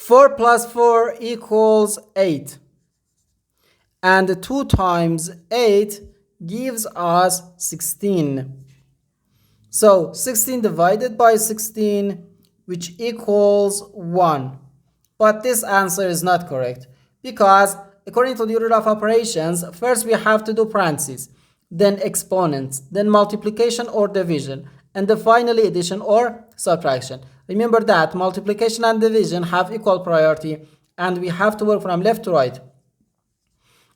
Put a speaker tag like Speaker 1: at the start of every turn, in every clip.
Speaker 1: 4 plus 4 equals 8. And 2 times 8 gives us 16. So 16 divided by 16, which equals 1. But this answer is not correct because according to the order of operations, first we have to do parentheses, then exponents, then multiplication or division, and then finally addition or subtraction. Remember that multiplication and division have equal priority and we have to work from left to right.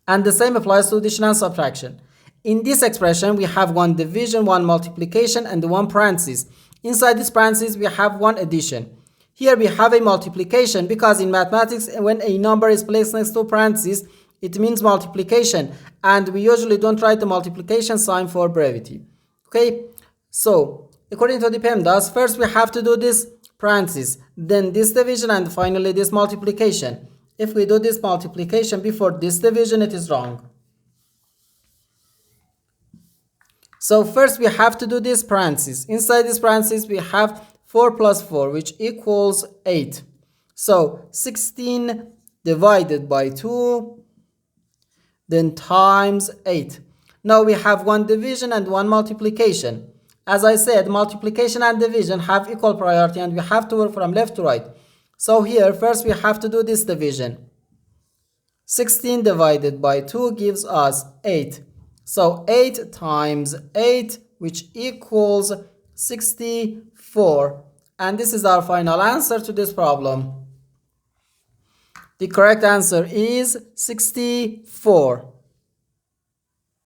Speaker 1: And the same applies to addition and subtraction. In this expression, we have one division, one multiplication, and one parentheses. Inside this parentheses, we have one addition. Here we have a multiplication because in mathematics, when a number is placed next to parentheses, it means multiplication. And we usually don't write the multiplication sign for brevity. Okay, so according to the PEMDAS, first we have to do this parentheses, then this division, and finally this multiplication. If we do this multiplication before this division, it is wrong. So first we have to do this parentheses. Inside this parentheses, we have 4 plus 4, which equals 8. So 16 divided by 2, then times 8. Now we have one division and one multiplication. As I said, multiplication and division have equal priority and we have to work from left to right. So here, first we have to do this division. 16 divided by 2 gives us 8. So 8 times 8, which equals 64. And this is our final answer to this problem. The correct answer is 64.